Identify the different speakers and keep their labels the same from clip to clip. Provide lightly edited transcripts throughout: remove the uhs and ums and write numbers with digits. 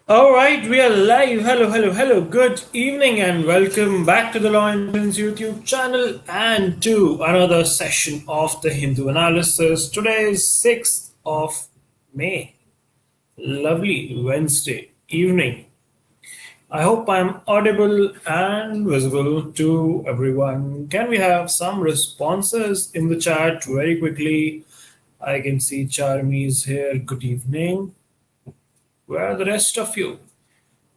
Speaker 1: All right, we are live. Hello, hello, hello. Good evening and welcome back to the Law Intelligence YouTube channel and to another session of the Hindu analysis. Today is 6th of May. Lovely Wednesday evening. I hope I'm audible and visible to everyone. Can we have some responses in the chat very quickly? I can see Charmi is here. Good evening. Where are the rest of you?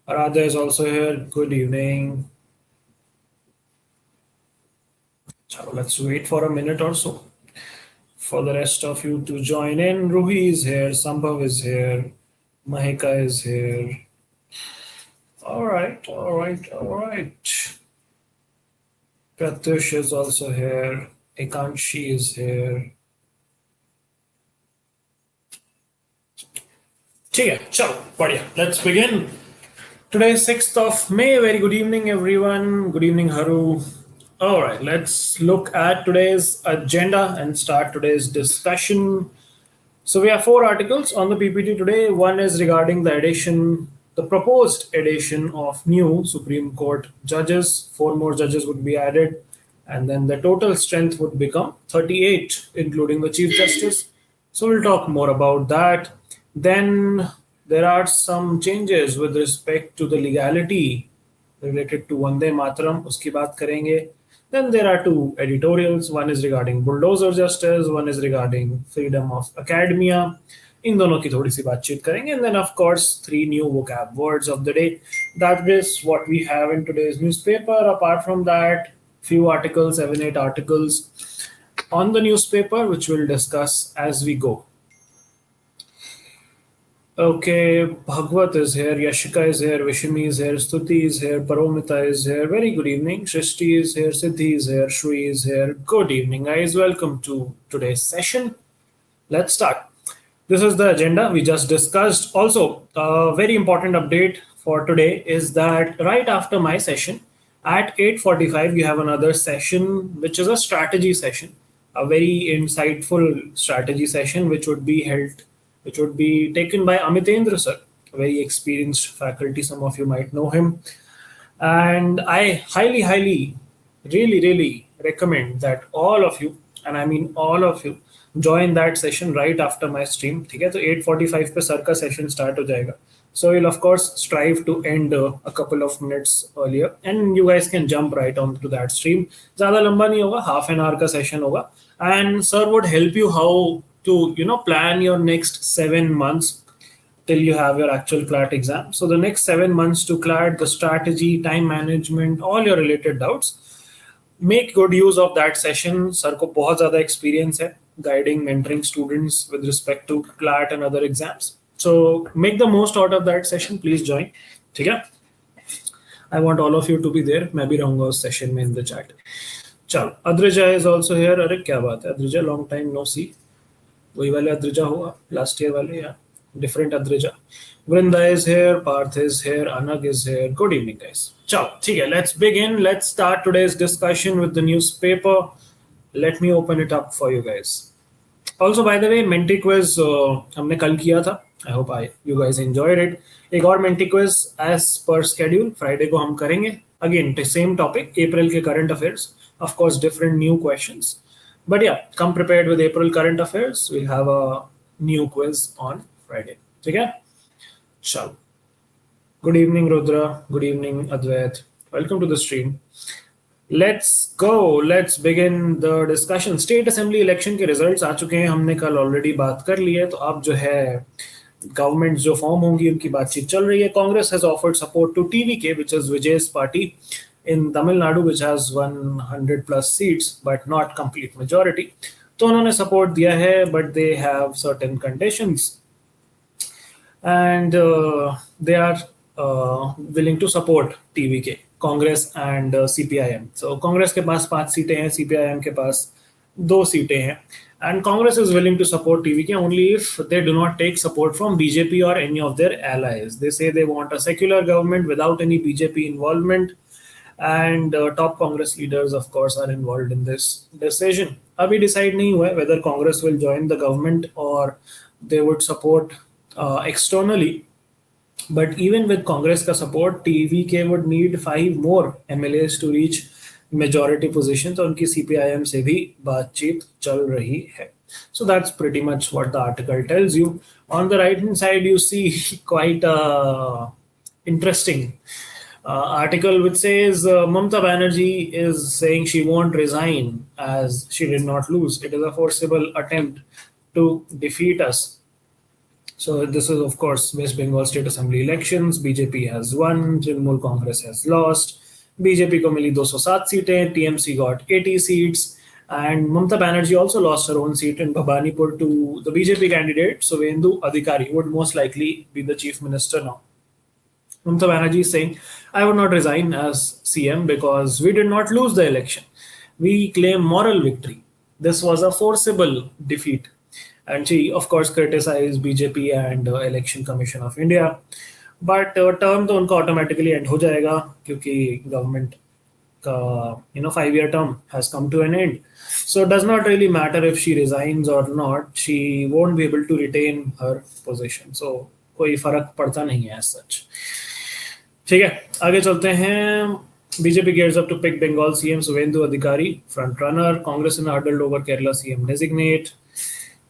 Speaker 1: Radha is also here. Good evening. So let's wait for a minute or so for the rest of you to join in. Ruhi is here. Sambhav is here. Mahika is here. All right, all right, all right. Pratyush is also here. Ekanshi is here. ठीक है चलो बढ़िया let's begin. Today is 6th of May. Very good evening, everyone. Good evening, Haru. All right, let's look at today's agenda and start today's discussion. So we have 4 articles on the PPT today. One is regarding the proposed addition of new Supreme Court judges. 4 more judges would be added, and then the total strength would become 38, including the Chief Justice. So we'll talk more about that. Then there are some changes with respect to the legality related to Vande Mataram. Uski baat karenge. Then there are 2 editorials. One is regarding bulldozer justice. One is regarding freedom of academia. इन दोनों की थोड़ी सी बातचीत करेंगे. And then of course 3 new vocab words of the day. That is what we have in today's newspaper. Apart from that, few articles, 7-8 articles on the newspaper, which we'll discuss as we go. Okay, Bhagwat is here, Yashika is here, Vishimi is here, Stuti is here, Paromita is here. Very good evening. Shrishti is here, Siddhi is here, Shri is here. Good evening, guys. Welcome to today's session. Let's start. This is the agenda we just discussed. Also, a very important update for today is that right after my session at 8:45, you have another session, which is a strategy session, a very insightful strategy session, which would be taken by Amitendra sir, a very experienced faculty. Some of you might know him. And I highly, really recommend that all of you, and I mean all of you, join that session right after my stream. ठीक है, तो 8:45 पे sir का session start हो जाएगा. So we'll of course strive to end a couple of minutes earlier, and you guys can jump right onto that stream. ज़्यादा लंबा नहीं होगा, half an hour का session होगा, and sir would help you how to plan your next 7 months till you have your actual CLAT exam. So the next 7 months to CLAT, the strategy, time management, all your related doubts. Make good use of that session. Sir को बहुत ज़्यादा experience है guiding, mentoring students with respect to CLAT and other exams. So make the most out of that session. Please join. ठीक है? I want all of you to be there. मैं भी रहूँगा उस session में in the chat. चलो, Adrija is also here. अरे क्या बात है Adrija, long time no see. वही वाले अद्रिजा होगा लास्ट ईयर वाले या different Adrija. Vrinda is here, Parth is here, अनग is here. Good evening guys. चलो ठीक है, let's begin. Let's start today's discussion with the newspaper. Let me open it up for you guys. Also by the way, Menti quiz हमने कल किया था. I hope you guys enjoyed it. एक और Menti quiz as per schedule Friday को हम करेंगे. Again same topic, April के current affairs. Of course different new questions. But yeah, come prepared with April current affairs. We'll have a new quiz on Friday. Okay? Chalo. Good evening, Rudra. Good evening, Advait. Welcome to the stream. Let's go. Let's begin the discussion. State Assembly election के results आ चुके हैं. हमने कल already बात कर ली है. तो अब जो है government जो form होंगी उनकी बातचीत चल रही है. Congress has offered support to TVK, which is Vijay's party in Tamil Nadu, which has 100 plus seats but not complete majority. तो उन्होंने support दिया है, but they have certain conditions, and they are willing to support TVK, Congress and CPIM. So Congress के पास 5 सीटें हैं, CPIM के पास 2 सीटें हैं, and Congress is willing to support TVK only if they do not take support from BJP or any of their allies. They say they want a secular government without any BJP involvement. And top Congress leaders of course are involved in this decision. Abhi decide nahi hua hai whether Congress will join the government or they would support externally. But even with Congress का support, TVK would need 5 more MLAs to reach majority position. तो उनकी CPIM से भी बातचीत चल रही है. So that's pretty much what the article tells you. On the right hand side, you see quite a interesting article which says Mamata Banerjee is saying she won't resign as she did not lose. It is a forcible attempt to defeat us. So this is, of course, West Bengal State Assembly elections. BJP has won. Trinamool Congress has lost. BJP को मिली 207 सीटें. TMC got 80 seats. And Mamata Banerjee also lost her own seat in Bhabanipur to the BJP candidate. Suvendu Adhikari would most likely be the chief minister now. Mamata Banerjee is saying, I would not resign as CM because we did not lose the election. We claim moral victory. This was a forcible defeat. And she, of course, criticized BJP and Election Commission of India. But term तो उनका automatically end हो जाएगा क्योंकि government का 5-year term has come to an end. So it does not really matter if she resigns or not. She won't be able to retain her position. So कोई फर्क पड़ता नहीं है as such. ठीक है, आगे चलते हैं. BJP gears up to pick Bengal CM Suvendu Adhikari, front runner. Congress in a huddled over Kerala CM designate.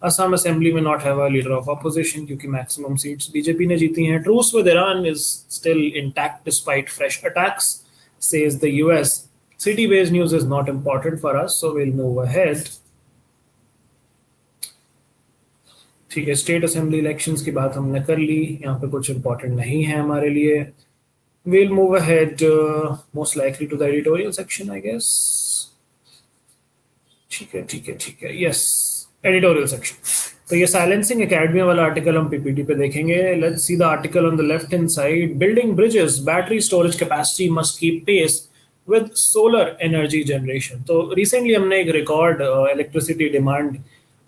Speaker 1: Assam Assembly may not have a leader of opposition क्योंकि maximum seats BJP ने जीती हैं. Truce with Iran is still intact despite fresh attacks, says the US. City-based news is not important for us, so we'll move ahead. ठीक है, state assembly elections की बात हमने कर ली. यहाँ पे कुछ important नहीं है हमारे लिए. We'll move ahead most likely to the editorial section, I guess. ठीक है. Yes. Editorial section. तो ये silencing academy वाला आर्टिकल हम पीपीटी पे देखेंगे. Let's see the article on the left hand side. Building bridges, battery storage capacity must keep pace with solar energy generation. तो recently हमने एक record electricity demand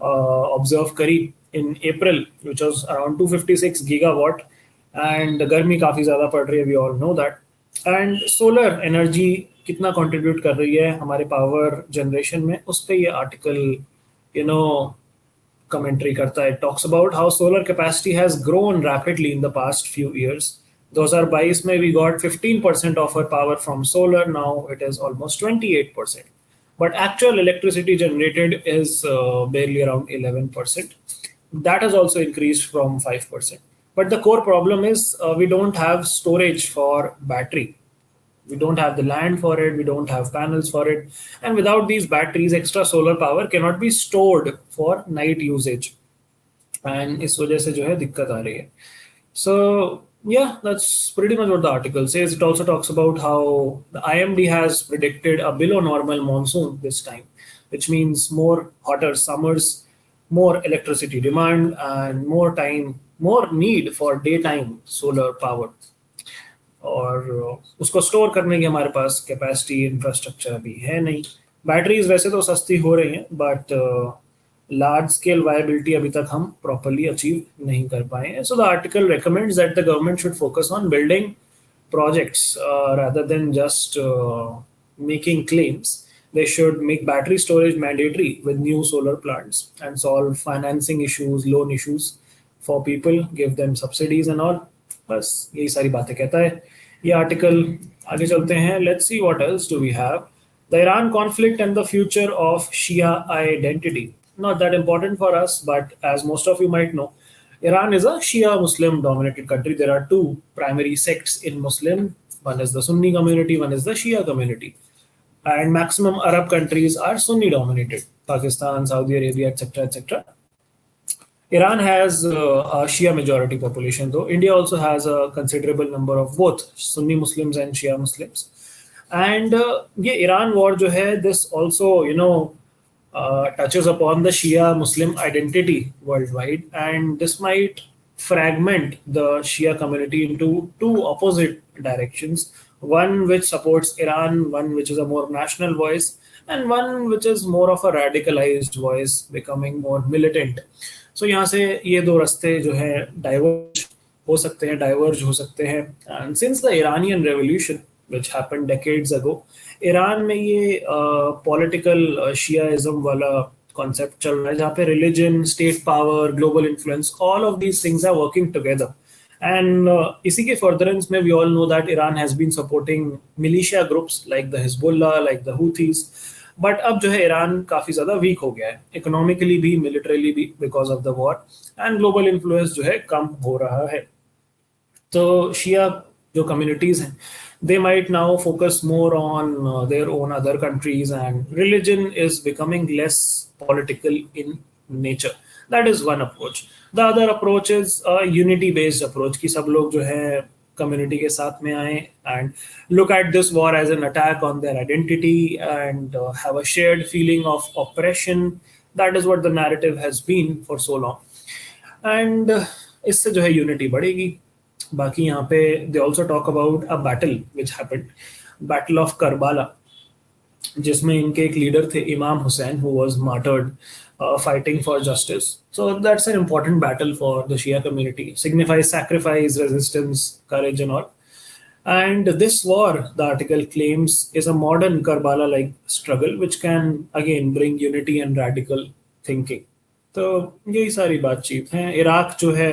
Speaker 1: observe करी in April, which was around 256 gigawatt, and गर्मी काफी ज्यादा पड़ रही है. We all know that. And solar energy कितना contribute कर रही है हमारे power generation में, उस पे ये article commentary karta hai. It talks about how solar capacity has grown rapidly in the past few years. 2022 mein we got 15% of our power from solar. Now it is almost 28%. But actual electricity generated is barely around 11%. That has also increased from 5%. But the core problem is we don't have storage for battery. We don't have the land for it. We don't have panels for it. And without these batteries, extra solar power cannot be stored for night usage. And इस वजह से जो है दिक्कत आ रही है. So yeah, that's pretty much what the article says. It also talks about how the IMD has predicted a below normal monsoon this time, which means more hotter summers, more electricity demand, and more need for daytime solar power. और उसको store करने की हमारे पास capacity infrastructure अभी है नहीं. Batteries वैसे तो सस्ती हो रही हैं, बट लार्ज स्केल वायबिलिटी अभी तक हम प्रॉपरली अचीव नहीं कर पाए हैं. So the article recommends that the government should focus on building projects rather than just making claims. They should make battery storage mandatory with new solar plants and solve financing issues, loan issues for people, give them subsidies and all. बस यही सारी बातें कहता है ये article. आगे चलते हैं. Let's see what else do we have. The Iran conflict and the future of Shia identity. Not that important for us, but as most of you might know, Iran is a Shia Muslim dominated country. There are two primary sects in Muslim. One is the Sunni community, one is the Shia community. And maximum Arab countries are Sunni dominated. Pakistan, Saudi Arabia, etc., etc. Iran has a Shia majority population, though India also has a considerable number of both Sunni Muslims and Shia Muslims. And ये Iran war जो है, this also touches upon the Shia Muslim identity worldwide, and this might fragment the Shia community into two opposite directions. One which supports Iran, one which is a more national voice, and one which is more of a radicalized voice, becoming more militant. So यहाँ से ये दो रास्ते जो है diverge हो सकते हैं. And since the Iranian Revolution, which happened decades ago, Iran में ये political Shiaism वाला concept चल रहा है, जहाँ पे religion, state power, global influence, all of these things are working together. And इसी के furtherance में we all know that Iran has been supporting militia groups like the Hezbollah, like the Houthis. But अब जो है Iran काफ़ी ज़्यादा week हो गया है इकोनॉमिकली भी मिलिटरीली भी because of the war and global influence जो है कम हो रहा है तो शिया जो कम्युनिटीज हैं they might now focus more on their own other countries and religion is becoming less political in nature. That is one approach. The other approach is a unity based approach कि सब लोग जो है community के साथ में आए and look at this war as an attack on their identity and have a shared feeling of oppression. That is what the narrative has been for so long. And इससे जो है यूनिटी बढ़ेगी बाकी यहाँ पे they also talk about a battle which happened battle of Karbala जिसमें इनके एक लीडर थे Imam Hussain who was martyred fighting for justice. So that's an important battle for the Shia community. Signifies sacrifice, resistance, courage, and all. And this war, the article claims, is a modern Karbala-like struggle, which can again bring unity and radical thinking. तो यही सारी बातचीत है Iraq जो है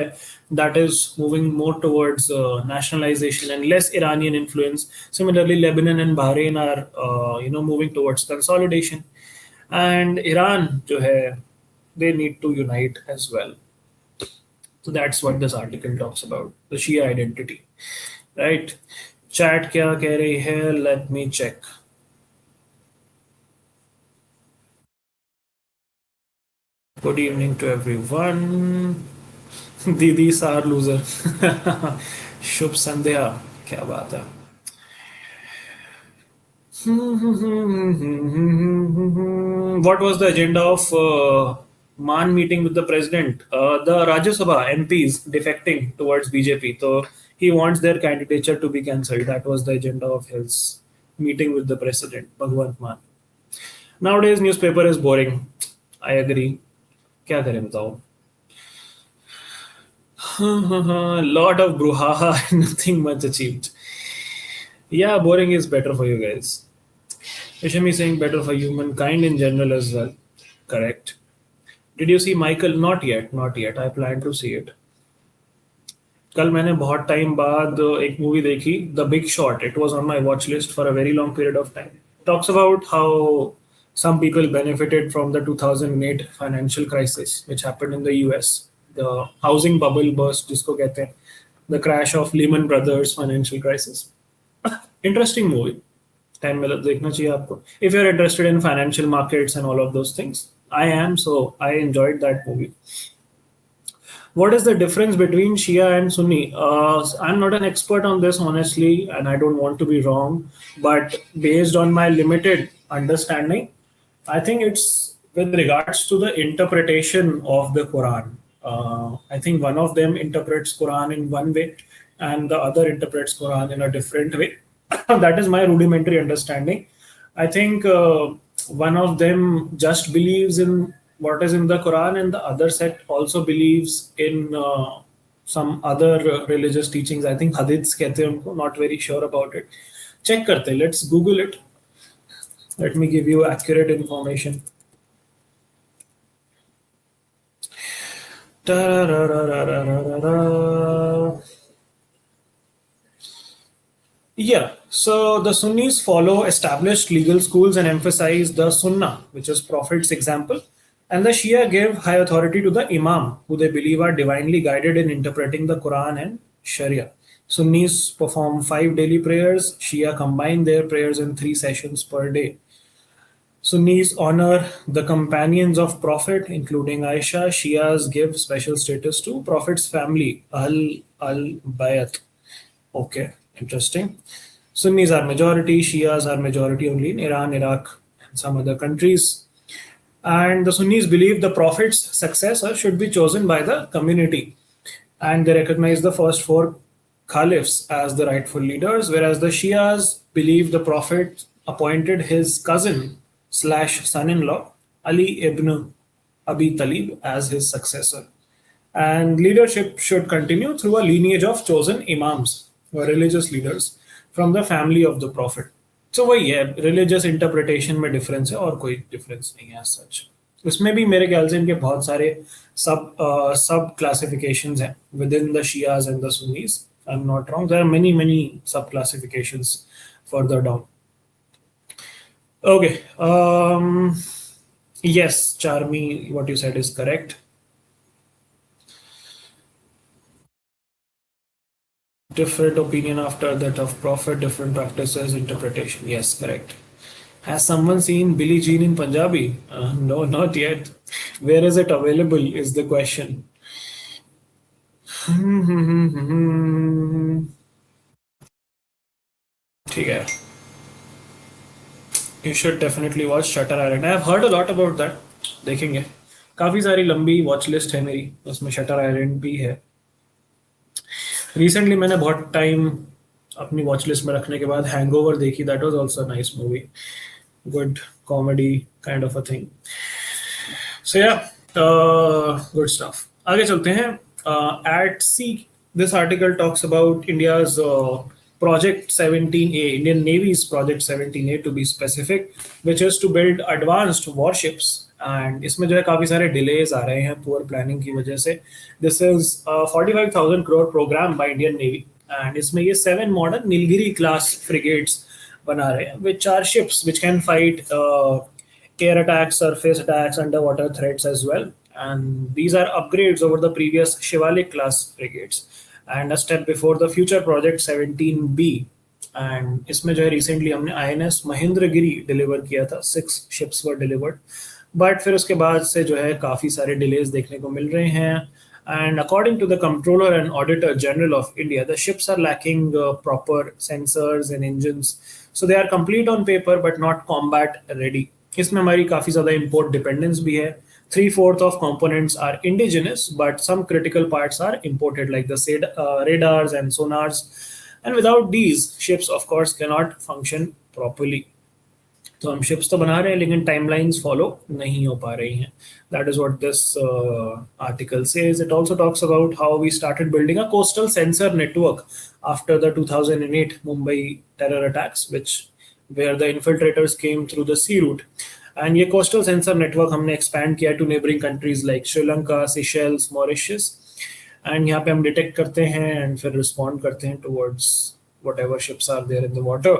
Speaker 1: that is moving more towards nationalization and less Iranian influence. Similarly, Lebanon and Bahrain are moving towards consolidation. And Iran जो है they need to unite as well. So that's what this article talks about, the Shia identity. Right? Chat क्या कह रही है? Let me check. Good evening to everyone. दीदी सार loser शुभ संध्या क्या बात है what was the agenda of Man meeting with the president? The Rajya Sabha MPs defecting towards BJP. So he wants their candidature to be cancelled. That was the agenda of his meeting with the president, Bhagwant Maan. Nowadays, newspaper is boring. I agree. क्या करें बताओ? Lot of brouhaha and nothing much achieved. Yeah, boring is better for you guys. Ishami saying better for humankind in general as well. Correct. Did you see Michael? Not yet, not yet. I plan to see it. कल मैंने बहुत time बाद एक movie देखी the big shot it was on my watch list for a very long period of time talks about how some people benefited from the 2008 financial crisis which happened in the US, the housing bubble burst जिसको कहते हैं, the crash of Lehman Brothers financial crisis. Interesting movie. Time मिला देखना चाहिए आपको. If you're interested in financial markets and all of those things, I am, so I enjoyed that movie. What is the difference between Shia and Sunni? I'm not an expert on this, honestly, and I don't want to be wrong. But based on my limited understanding, I think it's with regards to the interpretation of the Quran. I think one of them interprets Quran in one way, and the other interprets Quran in a different way. That is my rudimentary understanding. I think one of them just believes in what is in the Quran, and the other set also believes in some other religious teachings. I think hadiths कहते हैं उनको, not very sure about it. Check करते हैं. Let's Google it. Let me give you accurate information. Yeah, so the Sunnis follow established legal schools and emphasize the Sunnah, which is Prophet's example, and the Shia give high authority to the Imam, who they believe are divinely guided in interpreting the Quran and Sharia. Sunnis perform 5 daily prayers. Shia combine their prayers in 3 sessions per day. Sunnis honor the companions of Prophet, including Aisha. Shias give special status to Prophet's family, al-Bayat. Okay, interesting. Sunnis are majority, Shias are majority only in Iran, Iraq, and some other countries. And the Sunnis believe the Prophet's successor should be chosen by the community. And they recognize the first 4 caliphs as the rightful leaders, whereas the Shias believe the Prophet appointed his cousin / son-in-law, Ali ibn Abi Talib, as his successor. And leadership should continue through a lineage of chosen imams, or religious leaders, from the family of the Prophet. So वही है, religious interpretation में difference है और कोई difference नहीं है as such. उसमें भी मेरे ख्याल से इनके बहुत सारे सब क्लासिफिकेशंस हैं within the Shias and the Sunnis. I am not wrong, there are many many sub classifications further down. Okay. Yes, Charmi, what you said is correct. Different opinion after that of Prophet, different practices, interpretation. Yes, correct. Has someone seen Billie Jean in Punjabi? No, not yet. Where is it available? Is the question. ठीक है. You should definitely watch Shutter Island. I have heard a lot about that. देखेंगे. काफी सारी लंबी watch list है मेरी, उसमें shutter island भी है. रिसेंटली मैंने बहुत टाइम अपनी वॉच लिस्ट में रखने के बाद हैंगओवर देखी. That was also nice movie. Good comedy kind of a thing. So yeah, good stuff. आगे चलते हैं. At sea, this article talks about India's Project 17A, Indian Navy's Project 17A to be specific, which is to build advanced warships. And इसमें जो है काफ़ी सारे delays आ रहे हैं poor planning की वजह से. This is a 45,000 crore program by Indian Navy. And इसमें ये 7 modern Nilgiri class frigates बना रहे हैं, which are ships which can fight air attacks, surface attacks, underwater threats as well. And these are upgrades over the previous Shivalik class frigates. And a step before the future project 17B. And इसमें जो है recently हमने INS Mahendragiri deliver किया था. 6 ships were delivered. But फिर उसके बाद से जो है काफ़ी सारे डिलेज देखने को मिल रहे हैं. And according to the Comptroller and Auditor General of India, the ships are lacking proper sensors and engines. So they are complete on paper but not combat ready. इसमें हमारी काफ़ी ज़्यादा import dependence भी है. 3/4 of components are indigenous, but some critical parts are imported, like the radars and sonars. And without these, ships, of course, cannot function properly. तो हम ships तो बना रहे हैं लेकिन timelines follow नहीं हो पा रही हैं. That is what this article says. It also talks about how we started building a coastal sensor network after the 2008 Mumbai terror attacks, where the infiltrators came through the sea route. And ये coastal sensor network हमने expand किया to neighbouring countries like Sri Lanka, Seychelles, Mauritius. And यहाँ पे हम detect करते हैं and फिर respond करते हैं towards whatever ships are there in the water.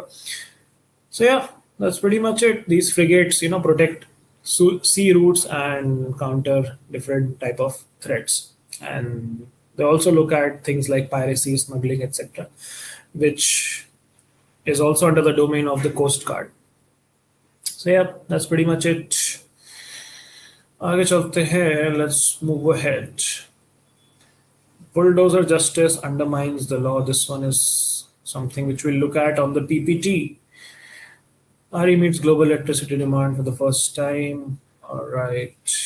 Speaker 1: So yeah, that's pretty much it. These frigates, protect sea routes and counter different type of threats. And they also look at things like piracy, smuggling, etc., which is also under the domain of the Coast Guard. So yeah, that's pretty much it. आगे चलते हैं. Let's move ahead. Bulldozer justice undermines the law. This one is something which we'll look at on the PPT. RE meets global electricity demand for the first time. All right.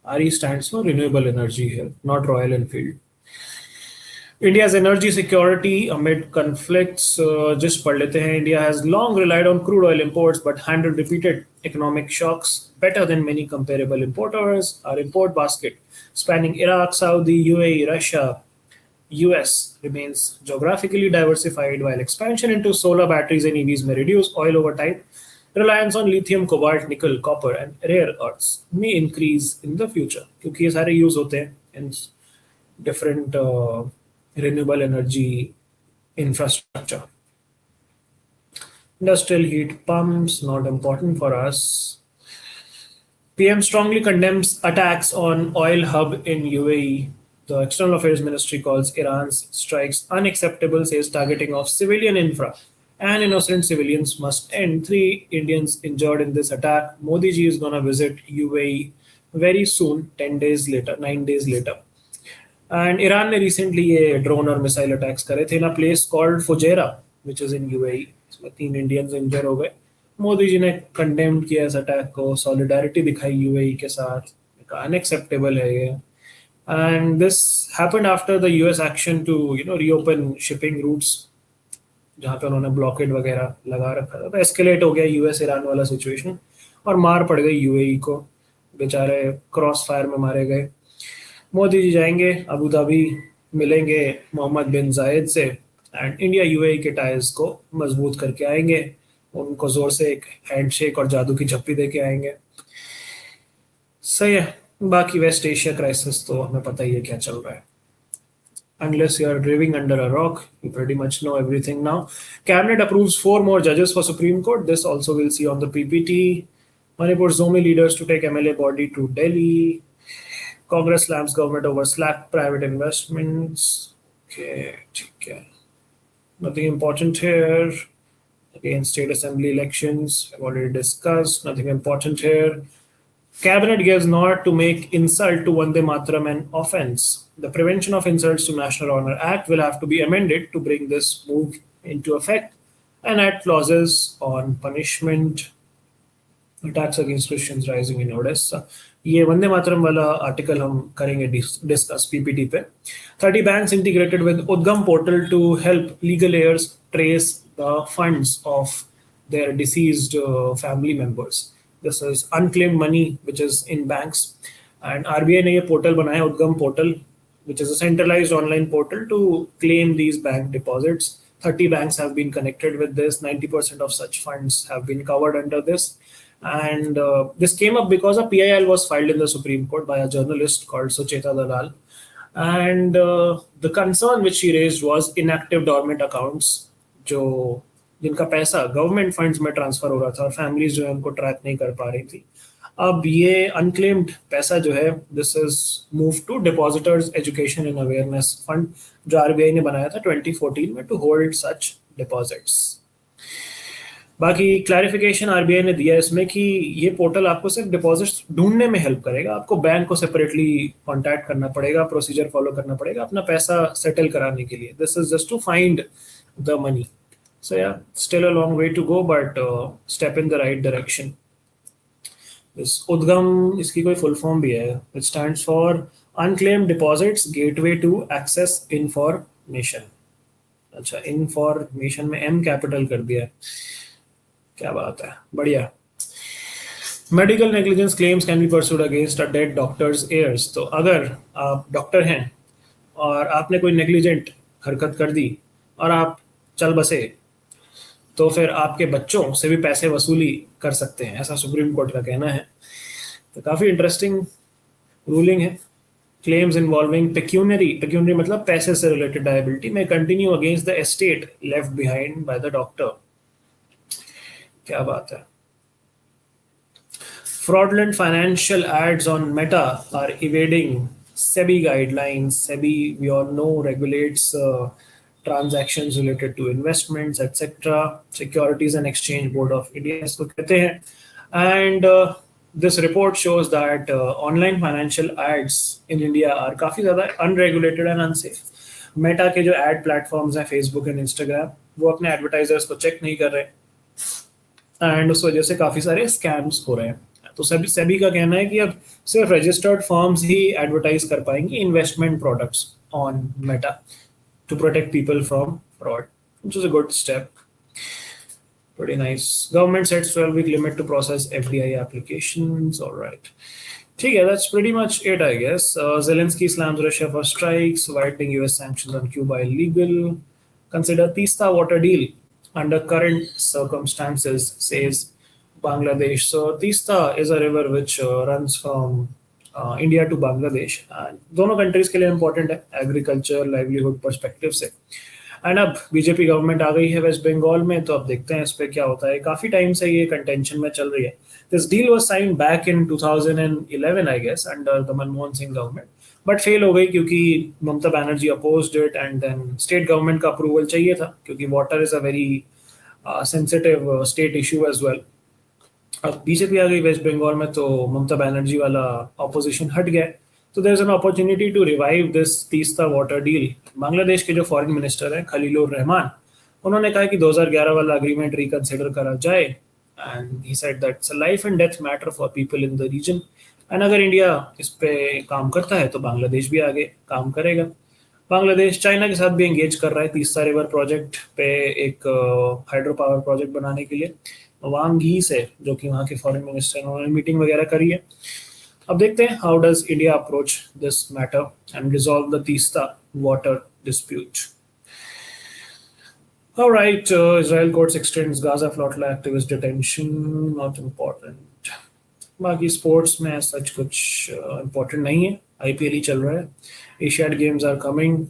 Speaker 1: RE stands for renewable energy here, not Royal Enfield. India's energy security amid conflicts. Just पढ़ लेते हैं. India has long relied on crude oil imports but handled repeated economic shocks better than many comparable importers. Our import basket, spanning Iraq, Saudi, UAE, Russia, US, remains geographically diversified, while expansion into solar batteries and EVs may reduce oil over time. Reliance on lithium, cobalt, nickel, copper, and rare earths may increase in the future, क्योंकि ये सारे use होते हैं in different renewable energy infrastructure. Industrial heat pumps, not important for us. PM strongly condemns attacks on oil hub in UAE. The External Affairs Ministry calls Iran's strikes unacceptable, says targeting of civilian infra and innocent civilians must end. 3 Indians injured in this attack. Modi ji is going to visit UAE very soon, 10 days later, 9 days later. And Iran ने recently ये drone और missile attacks करे थे in a place called Fujairah which is in UAE. इसमें 3 Indians इंजर हो गए. मोदी जी ने condemn किया इस अटैक को, सॉलिडारिटी दिखाई यूएई के साथ. अनएक्सेप्टेबल है ये. And this happened after the US action to reopen shipping routes, जहाँ पे उन्होंने ब्लॉकेड वगैरह लगा रखा था. तो एस्केलेट हो गया यूएस ईरान वाला सिचुएशन और मार पड़ गई यूएई को. बेचारे क्रॉस फायर में मारे गए. मोदी जी जाएंगे अबू धाबी, मिलेंगे मोहम्मद बिन जायद से एंड इंडिया यूएई के टाइज को मजबूत करके आएंगे. उनको जोर से एक हैंडशेक और जादू की झप्पी दे के आएंगे. सही है। बाकी वेस्ट एशिया क्राइसिस तो हमें पता ही है क्या चल रहा है। Unless you are living under a rock, you pretty much know everything now. Cabinet approves four more judges for Supreme Court. This also we'll see on the PPT. Manipur Zomi leaders to take MLA body to Delhi. Congress slams government over slack private investments. Okay, okay. Nothing important here. Again, state assembly elections, I've already discussed. Nothing important here. Cabinet gives nod to make insult to Vande Mataram an offence. The Prevention of Insults to National Honor Act will have to be amended to bring this move into effect and add clauses on punishment. Attacks against Christians rising in Odessa. ये वंदे मातरम वाला article हम करेंगे discuss PPT पे। 30 banks integrated with Udgam portal to help legal heirs trace the funds of their deceased family members. This is unclaimed money which is in banks, and RBI ने ये portal बनाया Udgam portal, which is a centralized online portal to claim these bank deposits. 30 banks have been connected with this. 90% of such funds have been covered under this. And this came up because a PIL was filed in the Supreme Court by a journalist called Sucheta Dalal. And the concern which she raised was inactive dormant accounts, जो जिनका पैसा government funds में transfer हो रहा था और families जो है उनको ट्रैक नहीं कर पा रही थी। अब ये अनक्लेम्ड पैसा जो है, this is move to depositors education and awareness fund, जो आरबीआई ने बनाया था 2014 में टू होल्ड सच डिपॉजिट्स। बाकी क्लैरिफिकेशन आरबीआई ने दिया इसमें कि ये पोर्टल आपको सिर्फ डिपॉजिट्स ढूंढने में हेल्प करेगा, आपको बैंक को सेपरेटली कॉन्टैक्ट करना पड़ेगा, प्रोसीजर फॉलो करना पड़ेगा अपना पैसा सेटल कराने के लिए। This is just to find the money. So yeah, still a long way to go, but step in the right direction. This Udgam, इसकी कोई full form भी है. It stands for Unclaimed Deposits Gateway to Access Information. अच्छा, information में M capital कर दिया है। क्या बात है, बढ़िया। Medical negligence claims can be pursued against a dead doctor's heirs. तो अगर आप डॉक्टर हैं और आपने कोई नेग्लिजेंट हरकत कर दी और आप चल बसे, तो फिर आपके बच्चों से भी पैसे वसूली कर सकते हैं, ऐसा सुप्रीम कोर्ट का कहना है। तो काफ़ी इंटरेस्टिंग रूलिंग है। क्लेम्स इन्वॉल्विंग पेक्यूनरी मतलब पैसे से रिलेटेड लायबिलिटी में continue against the estate left behind by the doctor. क्या बात है। Fraudulent financial ads on Meta are evading SEBI guidelines. SEBI, we all know, regulates transactions related to investments, etc. Securities and Exchange Board of India इसको कहते हैं। And this report shows that online financial ads in India are काफ़ी ज़्यादा unregulated and unsafe. Meta के जो ad platforms हैं Facebook and Instagram, वो अपने advertisers को check नहीं कर रहे and उस वजह से काफ़ी सारे scams हो रहे हैं। तो सेबी का कहना है कि अब सिर्फ रजिस्टर्ड फर्म्स ही एडवर्टाइज कर पाएंगी investment products on Meta to protect people from fraud, which is a good step. Pretty nice. Government sets 12-week limit to process FDI applications. All right. ठीक है, that's pretty much it, I guess. Zelensky slams Russia for strikes, widening US sanctions on Cuba illegal. Consider Teesta water deal under current circumstances, says Bangladesh. So Teesta is a river which runs from India to Bangladesh. दोनों countries के लिए important है agriculture livelihood perspective से। And अब BJP government आ गई है waste Bengal में, तो अब देखते हैं इस पर क्या होता है। काफ़ी टाइम से ये कंटेंशन में चल रही है। This deal was signed back in 2011 I guess under the Manmohan Singh government, but fail हो गई क्योंकि Mamata Banerjee opposed it and then state government का अप्रूवल चाहिए था क्योंकि water is a very sensitive state issue as well. अब बीजेपी आ गई वेस्ट बंगाल में तो ममता बनर्जी वाला ऑपोजिशन हट गया, तो there is an opportunity to revive this Teesta water deal. Bangladesh के जो फॉरेन मिनिस्टर हैं खलीलुर रहमान, उन्होंने कहा कि 2011 वाला अग्रीमेंट रिकंसिडर करा जाए and he said that it's a life and death matter for people in the region and अगर इंडिया इस पे काम करता है तो बांग्लादेश भी आगे काम करेगा। बांग्लादेश चाइना के साथ भी एंगेज कर रहा है तीस्ता रिवर प्रोजेक्ट पे, एक हाइड्रो पावर प्रोजेक्ट बनाने के लिए। वांग ही से, जो कि वहाँ के फॉरेन मिनिस्टर, उन्होंने मीटिंग वगैरह करी है। अब देखते हैं how does India approach this matter and resolve the Teesta water dispute. All right, Israel courts extends Gaza flotilla activist detention. Not important. बाकी स्पोर्ट्स में सच कुछ इम्पोर्टेंट नहीं है, आईपीएल ही चल रहा है, एशियाड गेम्स आर कमिंग।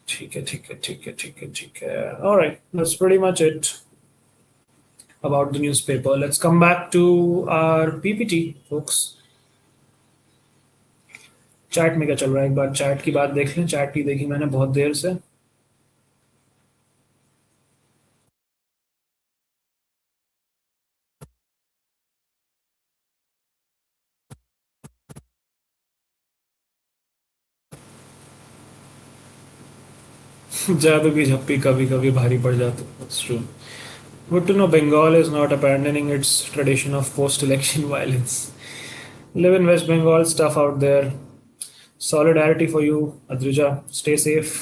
Speaker 1: ठीक है ठीक है ठीक है ठीक है ठीक है, alright, that's pretty much it about the newspaper. Let's come back to our PPT, folks. Chat में क्या चल रहा है, एक बार चैट की बात देख लें। चैट की देखी मैंने बहुत देर से। जादू की झप्पी कभी कभी भारी पड़ जाती है। That's true. Good to know Bengal is not abandoning its tradition of post-election violence. Live in West Bengal, stuff out there. Solidarity for you, Adrija. Stay safe.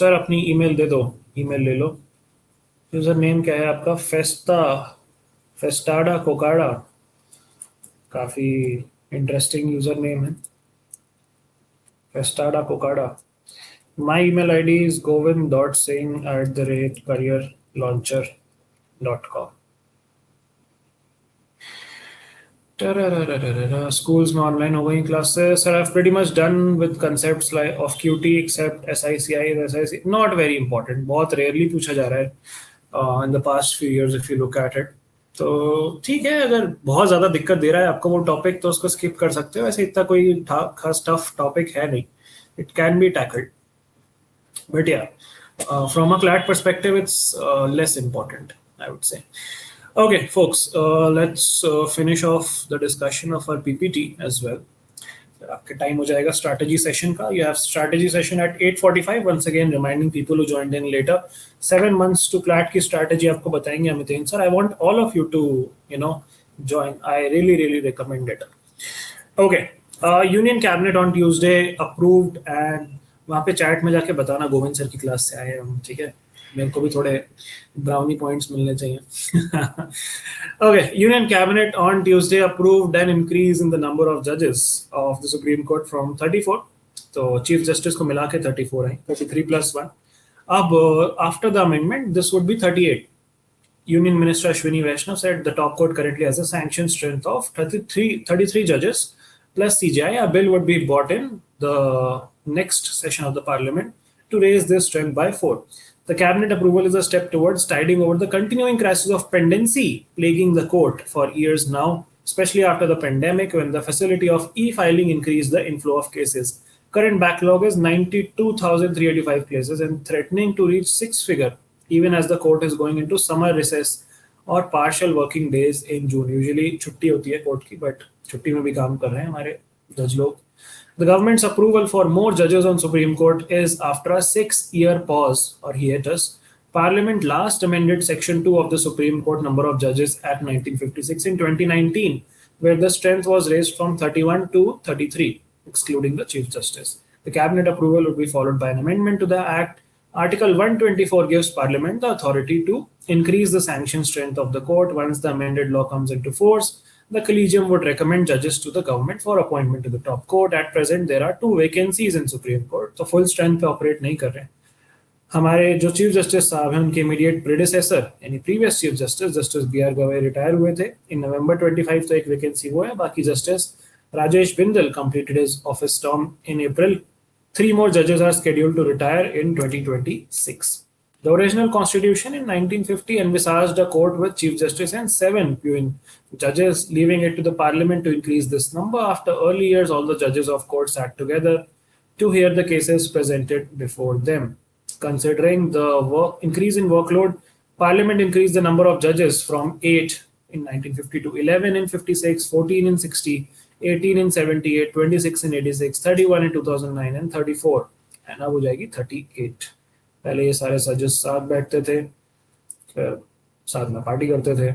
Speaker 1: Sir अपनी ईमेल दे दो, ईमेल ले लो। यूजर नेम क्या है आपका? फेस्टाडा कोकाडा, काफी interesting user name है, फेस्टाडा कोकाडा। My email I D is govind.singh@careerlauncher.com। Schools में ऑनलाइन हो गई classes. Sir I've pretty much done with concepts like of QT except SICI SIC not very important, बहुत rarely पूछा जा रहा है in the past few years if you look at it। तो ठीक है, अगर बहुत ज़्यादा दिक्कत दे रहा है आपको वो टॉपिक तो उसको स्किप कर सकते हो, ऐसे इतना कोई खास टफ टॉपिक है नहीं, it can be tackled, but या from a CLAT perspective it's less important, I would say। Okay, folks, let's finish off the discussion of our PPT as well। आपके टाइम हो जाएगा स्ट्रैटेजी सेशन का। You have strategy session at 8:45। Once again reminding people who joined in later, 7 months to CLAT की strategy आपको बताएंगे Amiten sir. I want all of you to join, I really recommend it। Okay, union cabinet on Tuesday approved, and वहाँ पे chat में जाके बताना Govind sir की class से आए हम, ठीक है? मेरे को भी थोड़े ब्राउनी पॉइंट्स मिलने चाहिए। Okay, Union Cabinet on Tuesday approved an increase in the number of judges of the Supreme Court from 34, तो चीफ जस्टिस को मिला के 34 है, 33 plus 1। अब after the amendment this would be 38। Union Minister Ashwini Vaishnav said the top court currently has a sanctioned strength of 33 judges plus CJI. A bill would be brought in the next session of the parliament to raise this strength by 4। The cabinet approval is a step towards tiding over the continuing crisis of pendency plaguing the court for years now, especially after the pandemic when the facility of e-filing increased the inflow of cases। Current backlog is 92,385 cases and threatening to reach six-figure even as the court is going into summer recess or partial working days in June। Usually छुट्टी होती है court की, but छुट्टी में भी काम कर रहे हैं हमारे जज लोग। The government's approval for more judges on Supreme Court is after a 6-year pause or hiatus। Parliament last amended Section 2 of the Supreme Court number of judges at 1956 in 2019, where the strength was raised from 31 to 33, excluding the Chief Justice। The cabinet approval would be followed by an amendment to the Act। Article 124 gives Parliament the authority to increase the sanction strength of the court once the amended law comes into force। The collegium would recommend judges to the government for appointment to the top court। At present, there are 2 vacancies in Supreme Court, तो full strength पे operate नहीं कर रहे। हमारे जो chief justice साहब हैं उनके इमीडिएट प्रेडिसेसर यानी previous chief justice justice B R. Gavai retire हुए थे इन नवंबर 25, तो एक वैकेंसी वो है। बाकी justice Rajesh Bindal completed his office term in April। 3 more judges are scheduled to retire in 2026। The original constitution in 1950 envisaged a court with chief justice and 7 peon judges, leaving it to the parliament to increase this number। After early years, all the judges of court sat together to hear the cases presented before them। Considering the increase in workload, parliament increased the number of judges from 8 in 1950 to 11 in 56, 14 in 60, 18 in 78, 26 in 86, 31 in 2009 and 34, and अब हो जाएगी 38। पहले ये सारे जजेस साथ बैठते थे, फिर साथ में पार्टी करते थे,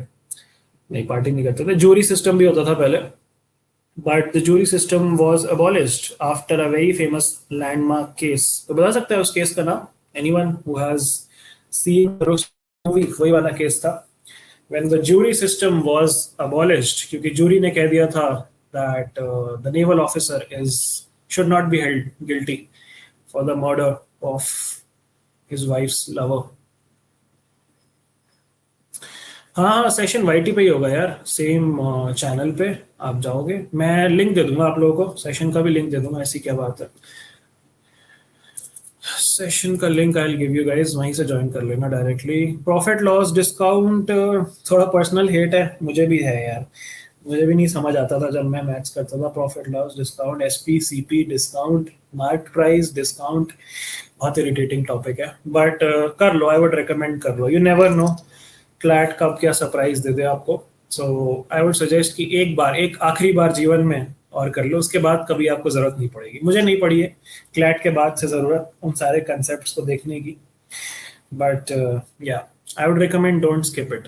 Speaker 1: नहीं पार्टी नहीं करते थे, जूरी सिस्टम भी होता था पहले, but the jury system was abolished after a very famous landmark case। तो बता सकता है उस केस का नाम? Anyone who has seen the movie, वही वाला केस था when the jury system was abolished, क्योंकि जूरी ने कह दिया था that the naval officer should not be held guilty for the murder of his wife's lover। हाँ हाँ, सेशन वाईटी पे ही होगा यार, सेम चैनल पे। आप जाओगे, मैं लिंक दे दूंगा आप लोगों को, सेशन का भी लिंक दे दूंगा, ऐसी क्या बात है। सेशन का link I give you guys, वहीं से ज्वाइन कर लेना डायरेक्टली। प्रॉफिट लॉस डिस्काउंट थोड़ा पर्सनल हेट है, मुझे भी है यार। मुझे भी नहीं समझ आता था जब मैं मैथ्स करता था। Profit loss discount, SP CP discount, mark price discount, बहुत इरिटेटिंग टॉपिक है। बट कर लो, आई वुड रिकमेंड कर लो, यू नेवर नो क्लैट कब क्या सरप्राइज दे दे आपको। सो आई वुड सजेस्ट कि एक बार, एक आखिरी बार जीवन में और कर लो, उसके बाद कभी आपको जरूरत नहीं पड़ेगी। मुझे नहीं पड़ी है क्लैट के बाद से जरूरत उन सारे कंसेप्ट को देखने की। But yeah, I would recommend don't skip it.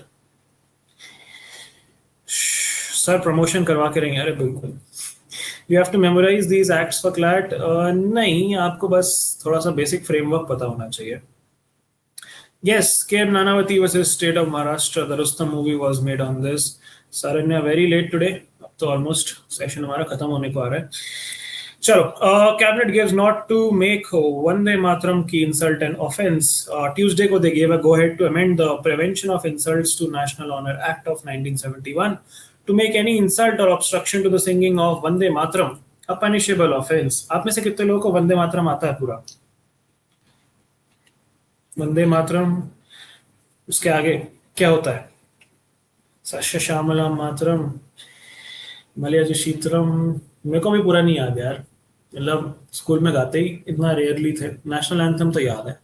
Speaker 1: Sir promotion करवा के रहेंगे, अरे बिल्कुल। You have to memorise these acts for CLAT, नहीं, आपको बस थोड़ा सा बेसिक फ्रेमवर्क पता होना चाहिए। Yes, K. M. Nanavati versus State of Maharashtra. The Rustam movie was made on this. Saranya, very late today. अब तो ऑलमोस्ट सेशन हमारा खत्म होने को आ रहा है। चलो, cabinet gives nod to make Vande Mataram की इंसल्ट एंड ऑफेंस। ट्यूसडे को they gave a go ahead to amend the prevention of insults to national honour act of 1971 to make any insult or obstruction to the singing of Vande Mataram a punishable offence. आप में से कितने लोगों को वंदे मातरम आता है पूरा? वंदे मातरम, उसके आगे क्या होता है? सस्य श्यामला मातरम, मलयाज शीतरम। मेरे को भी पूरा नहीं याद यार, मतलब स्कूल में गाते ही इतना रेयरली थे। नेशनल एंथम तो याद है,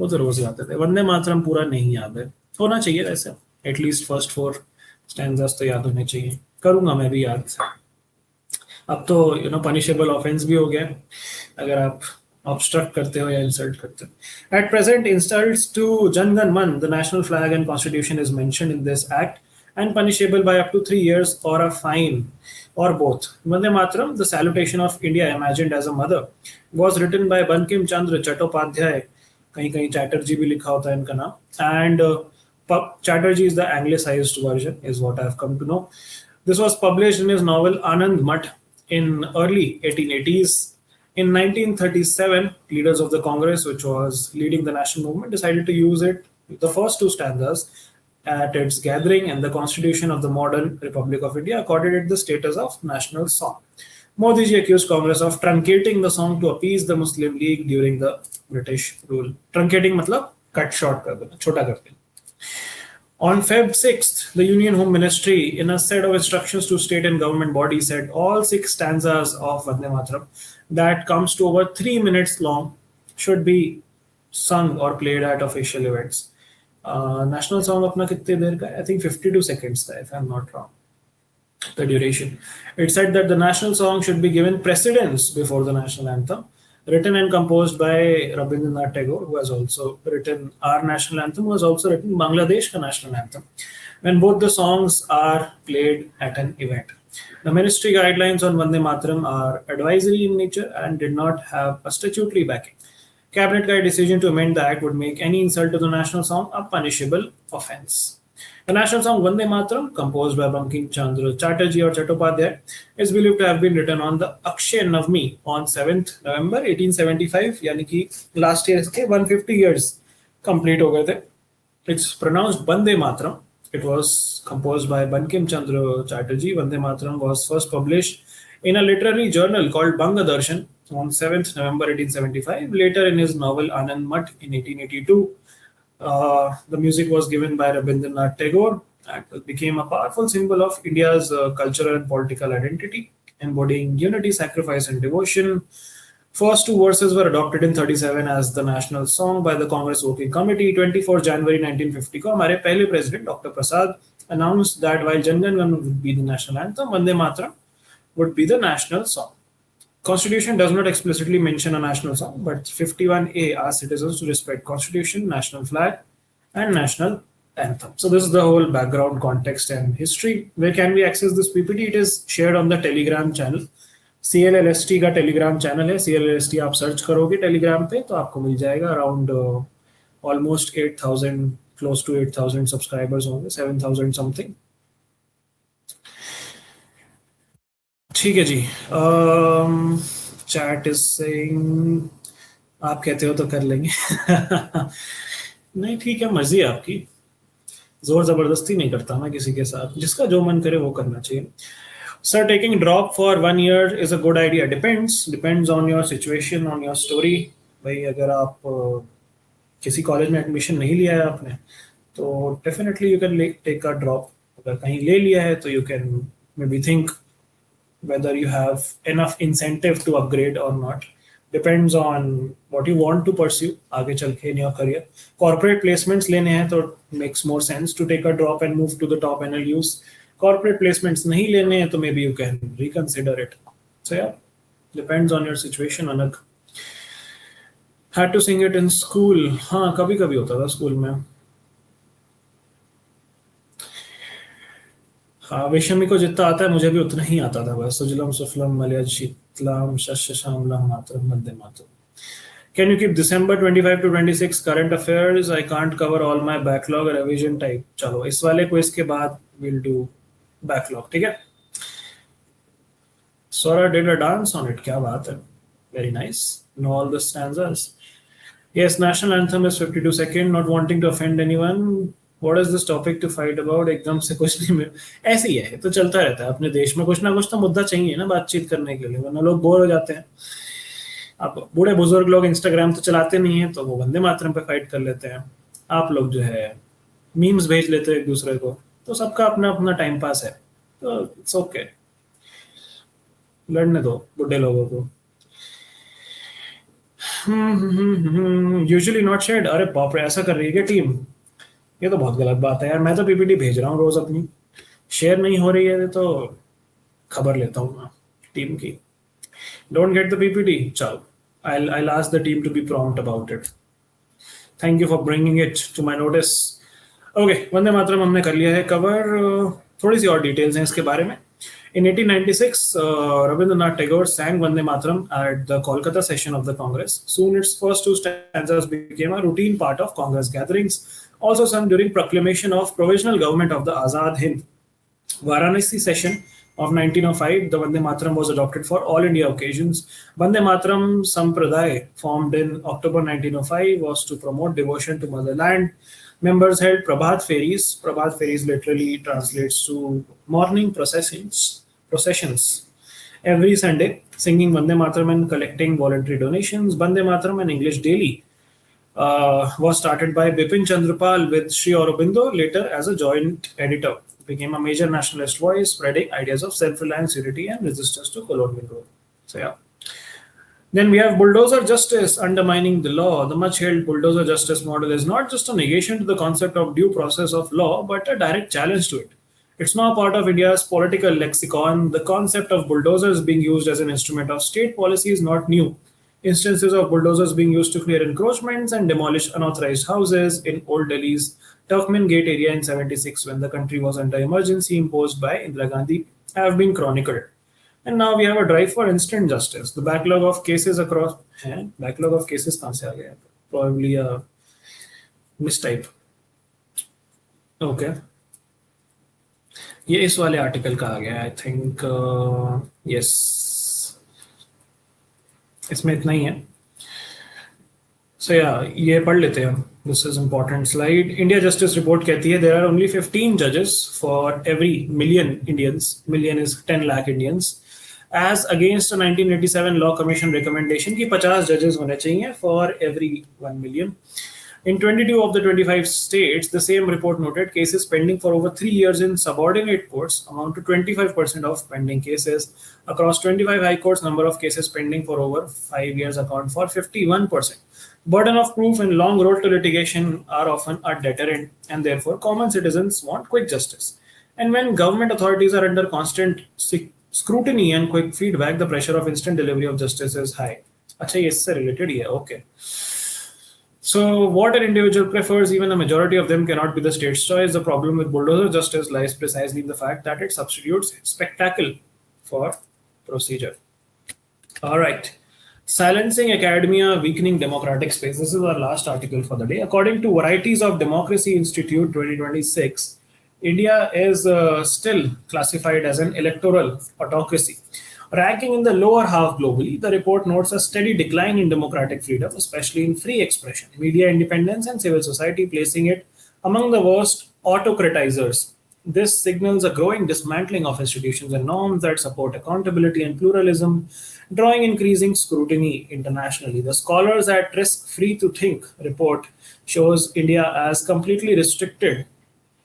Speaker 1: वो तो रोज गाते थे। वंदे मातरम पूरा नहीं याद है, होना चाहिए वैसे। एटलीस्ट फर्स्ट फोर स्टैंडर्स तो याद होने चाहिए, करूंगा मैं भी याद। अब तो पनिशेबल ऑफेंस भी हो गया है, अगर आप ऑब्स्ट्रक्ट करते हो या इंसल्ट करते हो। एट प्रेजेंट, इंसल्ट्स टू जनगण मन, the national flag and constitution is mentioned in this act and punishable by up to 3 years or a fine or both. Vande Mataram, the salutation of India imagined as a mother, was written by Bankim Chandra Chattopadhyay. कहीं कहीं चैटर्जी भी लिखा होता है इनका नाम। And Chatterjee is the anglicized version, is what I have come to know. This was published in his novel Anand Math in early 1880s. In 1937, leaders of the Congress, which was leading the national movement, decided to use it, the first two stanzas, at its gathering, and the Constitution of the modern Republic of India accorded it the status of national song. Modi ji accused Congress of truncating the song to appease the Muslim League during the British rule. Truncating मतलब cut short कर देना, छोटा कर देना। On Feb 6th, the Union Home Ministry, in a set of instructions to state and government bodies, said all 6 stanzas of Vande Mataram that comes to over 3 minutes long should be sung or played at official events. National song अपना कितने देर का है? I think 52 seconds था, if I'm not wrong, the duration. It said that the national song should be given precedence before the national anthem, written and composed by Rabindranath Tagore, who has also written our national anthem, who has also written Bangladesh ka national anthem, when both the songs are played at an event. The ministry guidelines on Vande Mataram are advisory in nature and did not have a statutory backing. Cabinet का decision to amend the act would make any insult to the national song a punishable offence. The national song Vande Mataram, composed by Bankim Chandra Chatterjee or Chattopadhyay, is believed to have been written on the Akshay Navami on 7th November 1875, यानी कि last year के 150 years complete हो गए थे। It's pronounced Vande Mataram. It was composed by Bankim Chandra Chatterjee. Vande Mataram was first published in a literary journal called Banga Darshan on 7th November 1875. Later, in his novel Anand Math in 1882, the music was given by Rabindranath Tagore and became a powerful symbol of India's cultural and political identity, embodying unity, sacrifice, and devotion. First two verses were adopted in 37 as the national song by the Congress Working Committee. 24 January 1950 को हमारे पहले president Dr. Prasad announced that while Jan Gan Man would be the national anthem, Vande Mataram would be the national song. Constitution does not explicitly mention a national song, but 51A asks citizens to respect Constitution, national flag, and national anthem. So this is the whole background, context, and history. Where can we access this PPT? It is shared on the Telegram channel. CLLST का Telegram channel है। CLLST आप search करोगे Telegram पे तो आपको मिल जाएगा। Around almost 8,000, close to 8,000 subscribers होंगे, 7,000 something. ठीक है जी। चैट इज सेइंग, आप कहते हो तो कर लेंगे। नहीं ठीक है, मर्जी है आपकी। जोर जबरदस्ती नहीं करता मैं किसी के साथ, जिसका जो मन करे वो करना चाहिए. Sir, taking drop for 1 year is a good idea. Depends on your situation, on your story. भाई अगर आप किसी कॉलेज में एडमिशन नहीं लिया है आपने, तो definitely you can take a drop. अगर कहीं ले लिया है तो you can maybe think whether you have enough incentive to upgrade or not. Depends on what you want to pursue आगे चल के in your career. Corporate placements लेने हैं तो makes more sense to take a drop and move to the top NLUs. Corporate placements नहीं लेने हैं तो maybe you can reconsider it. So yeah, depends on your situation. Anak had to sing it in school. हाँ कभी कभी होता था school में. हाँ विषमी को जितना आता है मुझे भी उतना ही आता था बस. सुजलम सुफलम मलयज शीतलम शस्य श्यामलम मातरम Vande Mataram. Can you keep December 25 to 26 current affairs? I can't cover all my backlog revision type. चलो इस वाले क्विज के बाद we'll do backlog. ठीक है. Sora did a dance on it. क्या बात है. Very nice. Know all the stanzas. Yes, national anthem is 52 second. Not wanting to offend anyone. What is this topic to fight about? एकदम से कुछ नहीं मिल. ऐसे ही है तो चलता रहता है अपने देश में. कुछ ना कुछ तो मुद्दा चाहिए ना बातचीत करने के लिए, वरना लोग बोर हो जाते हैं. अब बूढ़े बुजुर्ग लोग इंस्टाग्राम तो चलाते नहीं है तो वो वंदे मातरम पे फाइट कर लेते हैं. आप लोग जो है मीम्स भेज लेते हैं एक दूसरे को. तो सबका अपना अपना टाइम पास है तो इट्स ओके. लड़ने दो बुढ़े लोगों को. Usually not shared. अरे बाप रे, ऐसा कर रही है क्या टीम? ये तो बहुत गलत बात है यार. मैं तो पीपीटी भेज रहा हूँ रोज अपनी, शेयर नहीं हो रही है तो खबर लेता हूँ मैं टीम की. Don't get the PPT. चलो I'll ask the team to be prompt about it. Thank you for bringing it to my notice. Okay, Vande Mataram हमने कर लिया है कवर. थोड़ी सी और डिटेल्स हैं इसके बारे में. In 1896, Rabindranath Tagore sang Vande Mataram at the Kolkata session of the Congress. Soon its first two stanzas became a routine part of Congress gatherings, also sung during proclamation of provisional government of the Azad Hind. Varanasi session of 1905, the Vande Mataram was adopted for all India occasions. Vande Mataram Sampradaya, formed in October 1905, was to promote devotion to motherland. Members held Prabhat Fairies. Prabhat Fairies literally translates to morning processions every Sunday, singing Vande Mataram and collecting voluntary donations. Vande Mataram, an English daily, was started by Bipin Chandrapal with Sri Aurobindo, later as a joint editor. Became a major nationalist voice, spreading ideas of self-reliance, unity, and resistance to colonial rule. So yeah. Then we have bulldozer justice undermining the law. The much-hailed bulldozer justice model is not just a negation to the concept of due process of law, but a direct challenge to it. It's now part of India's political lexicon. The concept of bulldozers being used as an instrument of state policy is not new. Instances of bulldozers being used to clear encroachments and demolish unauthorized houses in Old Delhi's Turkmen Gate area in 76, when the country was under emergency imposed by Indira Gandhi, have been chronicled. And now we have a drive for instant justice. The backlog of cases across... Backlog of cases कहाँ से आ गया? Probably a mistype. Okay. ये इस वाले article का आ गया. I think yes. इसमें इतना ही है. So yeah, ये पढ़ लेते हैं. This is important slide. India Justice Report कहती है there are only 15 judges for every million Indians. Million is 10 lakh Indians. As against a 1987 Law Commission recommendation कि 50 judges होने चाहिए for every 1 million. In 22 of the 25 states, the same report noted cases pending for over 3 years in subordinate courts amount to 25% of pending cases. Across 25 high courts, number of cases pending for over 5 years account for 51%. Burden of proof and long road to litigation are often a deterrent, and therefore common citizens want quick justice. And when government authorities are under constant scrutiny and quick feedback, the pressure of instant delivery of justice is high. अच्छा ये इससे related ही है. Okay. So what an individual prefers, even a majority of them, cannot be the state's choice. The problem with bulldozer justice lies precisely in the fact that it substitutes spectacle for procedure. All right. Silencing academia, weakening democratic space. This is our last article for the day. According to Varieties of Democracy Institute 2026, India is still classified as an electoral autocracy. Ranking in the lower half globally, the report notes a steady decline in democratic freedom, especially in free expression, media independence, and civil society, placing it Among the worst autocratizers, this signals a growing dismantling of institutions and norms that support accountability and pluralism, drawing increasing scrutiny internationally. The Scholars at Risk Free to Think report shows India as completely restricted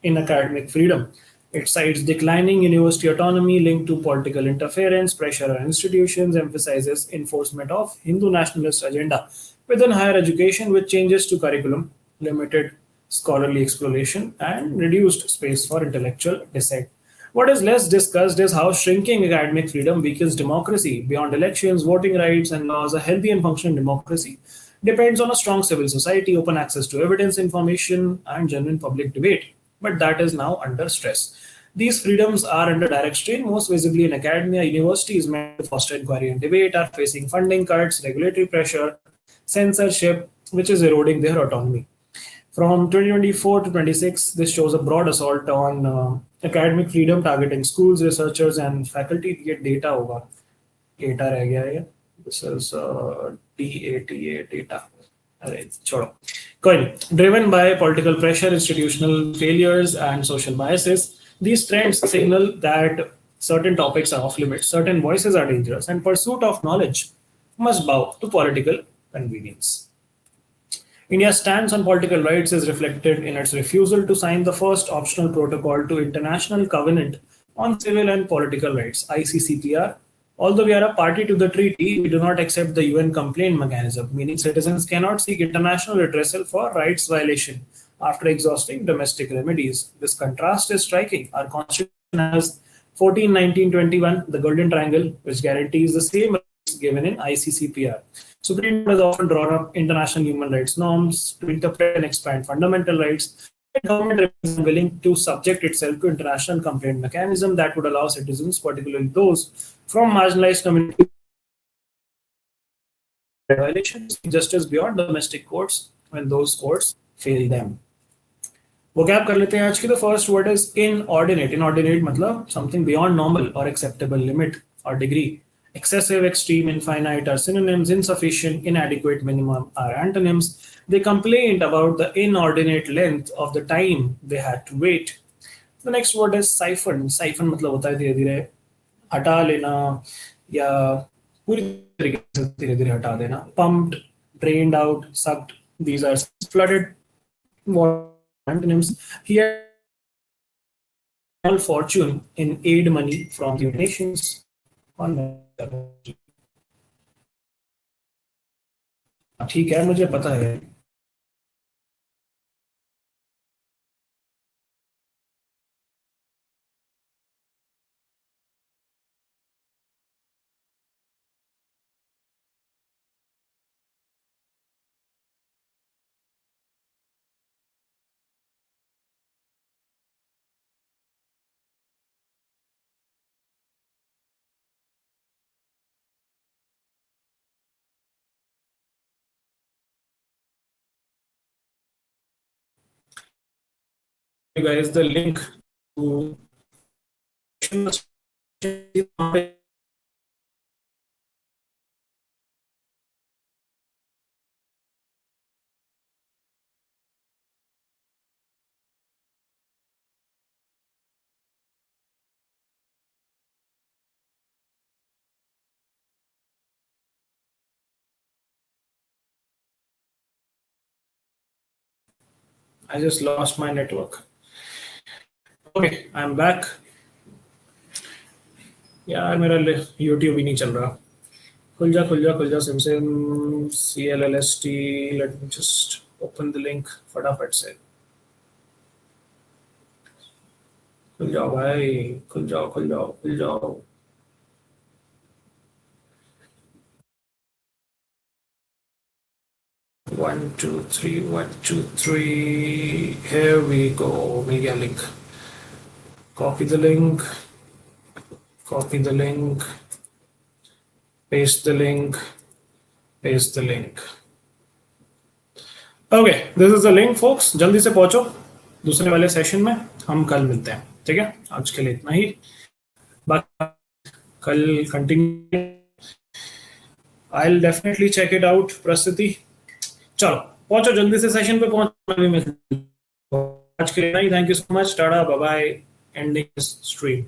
Speaker 1: in academic freedom. It cites declining university autonomy linked to political interference, pressure on institutions, emphasizes enforcement of Hindu nationalist agenda within higher education with changes to curriculum, limited scholarly exploration, and reduced space for intellectual dissent. What is less discussed is how shrinking academic freedom weakens democracy. Beyond elections, voting rights, and laws, a healthy and functioning democracy depends on a strong civil society, open access to evidence, information, and genuine public debate. But that is now under stress. These freedoms are under direct strain, most visibly in academia. Universities meant to foster inquiry and debate are facing funding cuts, regulatory pressure, censorship, which is eroding their autonomy. From 2024 to 26, this shows a broad assault on academic freedom, targeting schools, researchers, and faculty. ये data होगा, data रह गया है. This is DATA data. अरे छोड़ो, कोई नहीं. Driven by political pressure, institutional failures, and social biases, these trends signal that certain topics are off limits, certain voices are dangerous, and pursuit of knowledge must bow to political convenience. India's stance on political rights is reflected in its refusal to sign the first optional protocol to International Covenant on Civil and Political Rights, ICCPR. Although we are a party to the treaty, we do not accept the UN complaint mechanism, meaning citizens cannot seek international redressal for rights violation after exhausting domestic remedies. This contrast is striking. Our constitution has 14, 19, 21, the Golden Triangle, which guarantees the same rights given in ICCPR. Supreme Court has often drawn up international human rights norms to interpret and expand fundamental rights. The government remains willing to subject itself to international complaint mechanism that would allow citizens, particularly those from marginalized communities, violations, justice beyond domestic courts when those courts fail them. Vocab कर लेते हैं आज की. The first word is inordinate. Inordinate मतलब something beyond normal or acceptable limit or degree. Excessive, extreme, infinite are synonyms. Insufficient, inadequate, minimum are antonyms. They complained about the inordinate length of the time they had to wait. The next word is siphon. Siphon मतलब होता है धीरे धीरे हटा लेना या पूरी तरीके से धीरे धीरे हटा देना. Pumped, drained out, sucked. These are flooded. What antonyms? Here, all fortune in aid money from the nations. ठीक है, मुझे पता है. You guys the link to I just lost my network. Okay, I'm back. यार मेरा YouTube ही नहीं चल रहा. खुल जा SIM CLLST. Let me just open the link फटाफट से. खुल जाओ भाई, खुल जाओ. One, two, three. Here we go. Media link. Copy the link. Paste the link. Okay, this is the link, folks. जल्दी से पहुंचो दूसरे वाले सेशन में. हम कल मिलते हैं. ठीक है, आज के लिए इतना ही. बाकी कल continue. I'll definitely check it out. प्रस्तुति चलो पहुंचो, जल्दी से सेशन पे पहुंचो. आज के लिए नहीं, thank you so much, tata, bye bye, ending this stream.